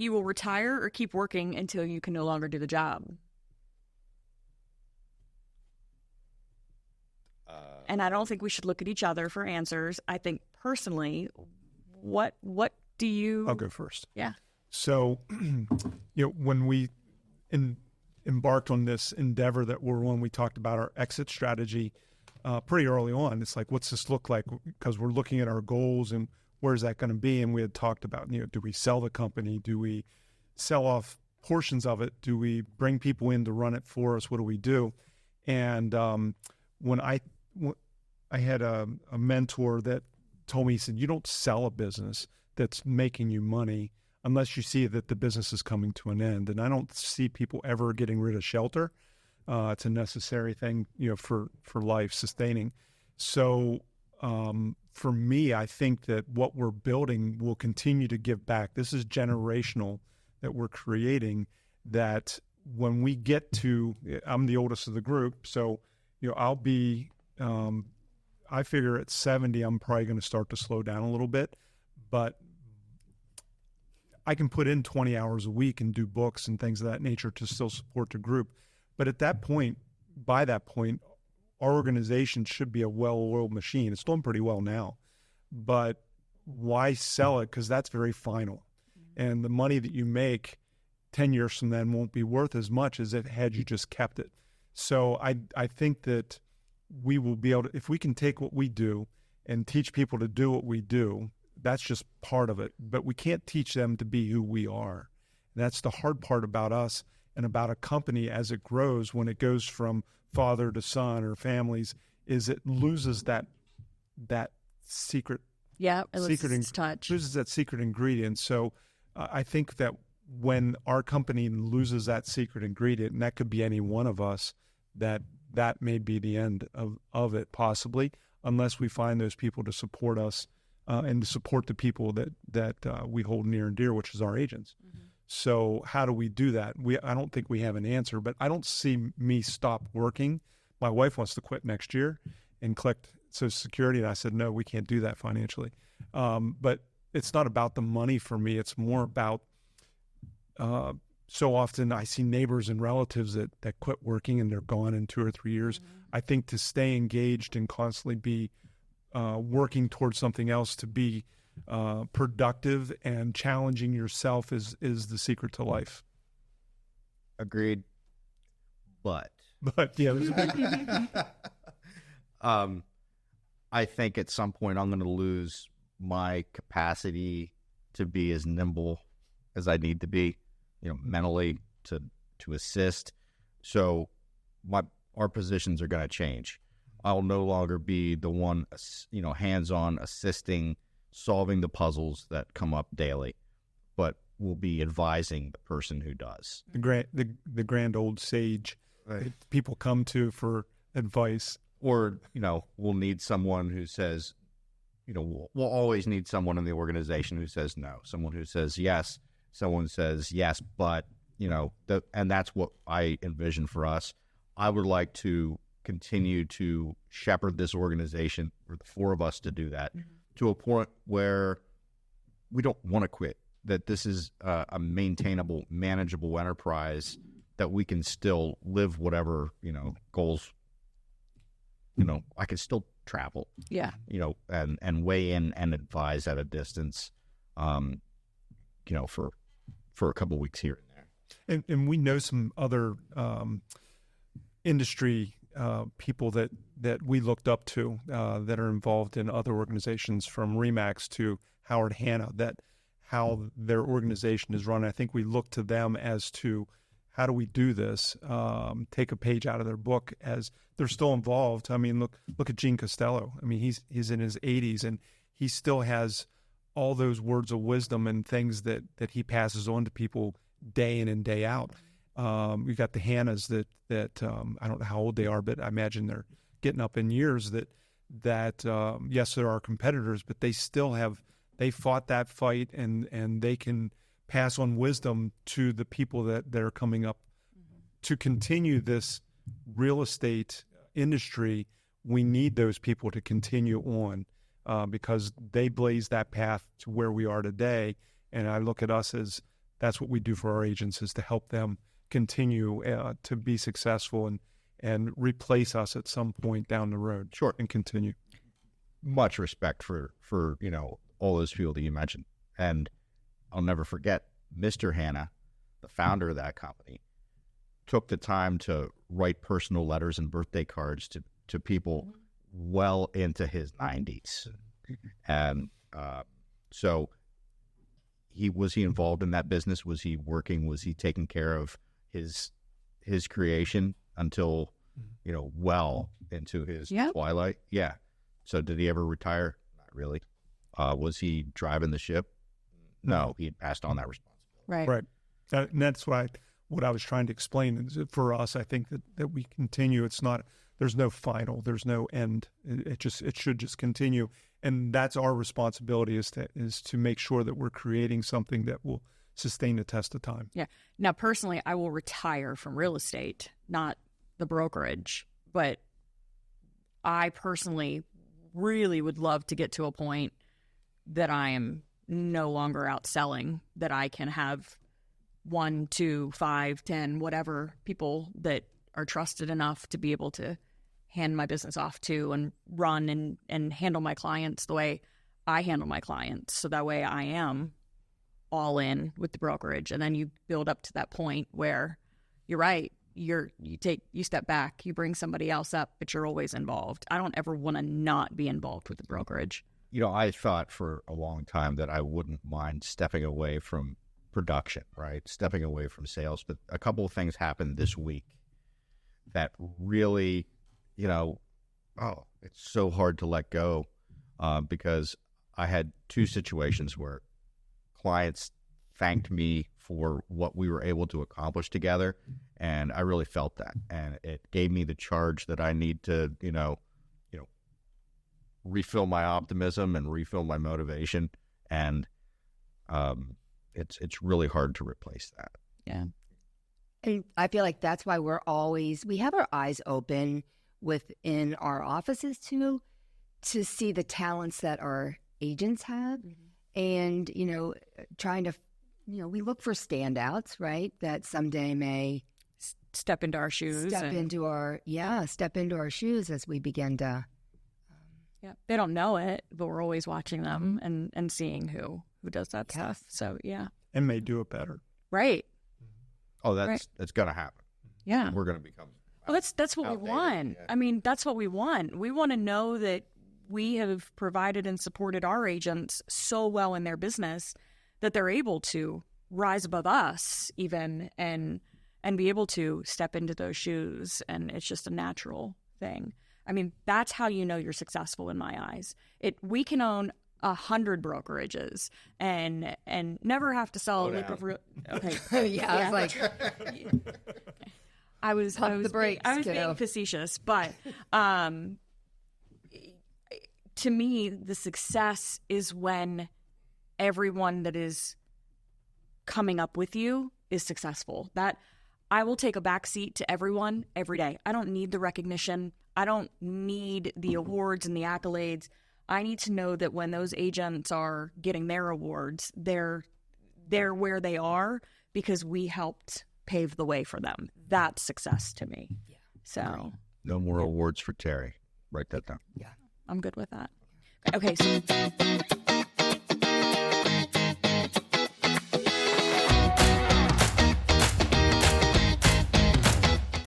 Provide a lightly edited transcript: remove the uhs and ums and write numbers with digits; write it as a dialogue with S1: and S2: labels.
S1: You will retire or keep working until you can no longer do the job. And I don't think we should look at each other for answers. I think personally, what do you...
S2: I'll go first.
S1: Yeah.
S2: So, when we embarked on this endeavor that we're on, we talked about our exit strategy pretty early on. It's like, what's this look like? Because we're looking at our goals and where's that going to be? And we had talked about, do we sell the company? Do we sell off portions of it? Do we bring people in to run it for us? What do we do? And when I had a mentor that told me, he said, you don't sell a business that's making you money unless you see that the business is coming to an end. And I don't see people ever getting rid of shelter. It's a necessary thing, for life sustaining. So for me, I think that what we're building will continue to give back. This is generational that we're creating, that when we get to, I'm the oldest of the group. So, I'll be, I figure at 70, I'm probably going to start to slow down a little bit, but I can put in 20 hours a week and do books and things of that nature to still support the group. But at that point, by that point, our organization should be a well-oiled machine. It's doing pretty well now, but why sell it? Because that's very final. And the money that you make 10 years from then won't be worth as much as if had you just kept it. So I think that we will be able to, if we can take what we do and teach people to do what we do, that's just part of it. But we can't teach them to be who we are. And that's the hard part about us and about a company as it grows, when it goes from father to son or families, is it loses that secret.
S1: Yeah, it loses touch.
S2: Loses that secret ingredient. So I think that when our company loses that secret ingredient, and that could be any one of us, that may be the end of it, possibly, unless we find those people to support us and to support the people that we hold near and dear, which is our agents. Mm-hmm. So how do we do that? I don't think we have an answer, but I don't see me stop working. My wife wants to quit next year and collect Social Security, and I said, no, we can't do that financially. But it's not about the money for me. It's more about so often I see neighbors and relatives that quit working and they're gone in 2 or 3 years. Mm-hmm. I think to stay engaged and constantly be working towards something else, to be productive and challenging yourself is the secret to life.
S3: Agreed. But
S2: yeah, there's a big...
S3: I think at some point I'm going to lose my capacity to be as nimble as I need to be, mentally to assist. So our positions are going to change. I'll no longer be the one, hands-on assisting, solving the puzzles that come up daily, but will be advising the person who does.
S2: The grand old sage, right, that people come to for advice.
S3: Or, we'll need someone who says, we'll always need someone in the organization who says no, someone who says yes, someone says yes, but, and that's what I envision for us. I would like to continue to shepherd this organization, for the four of us to do that, mm-hmm, to a point where we don't want to quit, that this is a maintainable, manageable enterprise, that we can still live whatever, goals. I can still travel, and weigh in and advise at a distance, for a couple of weeks here and there.
S2: And we know some other industry people that we looked up to that are involved in other organizations, from RE/MAX to Howard Hanna, that how their organization is run. I think we look to them as to how do we do this, take a page out of their book, as they're still involved. I mean, look at Gene Costello. I mean, he's in his 80s and he still has all those words of wisdom and things that he passes on to people day in and day out. We've got the Hannas that I don't know how old they are, but I imagine they're getting up in years, that yes, there are competitors, but they fought that fight, and they can pass on wisdom to the people that are coming up. Mm-hmm. To continue this real estate industry, we need those people to continue on because they blaze that path to where we are today. And I look at us as that's what we do for our agents, is to help them continue to be successful and replace us at some point down the road.
S3: Sure.
S2: And continue.
S3: Much respect for all those people that you mentioned. And I'll never forget Mr. Hanna, the founder of that company, took the time to write personal letters and birthday cards to people well into his 90s. And so was he involved in that business? Was he working? Was he taking care of his creation until, well into his twilight? Yeah. So did he ever retire? Not really. Was he driving the ship? No, he had passed on that responsibility.
S1: Right.
S2: And that's what I was trying to explain. Is for us, I think that we continue. It's not, there's no final, there's no end. It should just continue. And that's our responsibility, is to make sure that we're creating something that will sustain the test of time.
S1: Yeah. Now, personally, I will retire from real estate, not the brokerage, but I personally really would love to get to a point that I am no longer out selling, that I can have 1, 2, 5, 10, whatever people that are trusted enough to be able to hand my business off to and run and handle my clients the way I handle my clients. So that way I am all in with the brokerage. And then you build up to that point where you're right. You step back, you bring somebody else up, but you're always involved. I don't ever want to not be involved with the brokerage.
S3: I thought for a long time that I wouldn't mind stepping away from production, right? Stepping away from sales. But a couple of things happened this week that really, it's so hard to let go, because I had 2 situations where clients thanked me for what we were able to accomplish together, and I really felt that, and it gave me the charge that I need to, refill my optimism and refill my motivation, and it's really hard to replace that.
S1: Yeah.
S4: And I feel like that's why we have our eyes open within our offices to see the talents that our agents have. Mm-hmm. And, trying to, we look for standouts, right? That someday may
S1: step into our shoes.
S4: Step into our shoes as we begin to.
S1: Yeah. They don't know it, but we're always watching them and seeing who does that stuff. So, yeah.
S2: And may do it better.
S1: Right.
S3: Oh, that's going to happen.
S1: Yeah.
S3: We're going to become.
S1: Well, that's what outdated. We want. Yeah. I mean, that's what we want. We want to know that we have provided and supported our agents so well in their business that they're able to rise above us even and be able to step into those shoes. And it's just a natural thing. I mean, that's how you know you're successful in my eyes. We can own 100 brokerages and never have to sell a lick of real. Okay.
S4: Yeah, I was like,
S1: I was being facetious, but to me, the success is when everyone that is coming up with you is successful. That I will take a back seat to everyone every day. I don't need the recognition. I don't need the awards and the accolades. I need to know that when those agents are getting their awards, they're where they are because we helped pave the way for them. That's success to me. Yeah. So
S3: no more awards for Terry. Write that down.
S4: Yeah.
S1: I'm good with that. Okay. So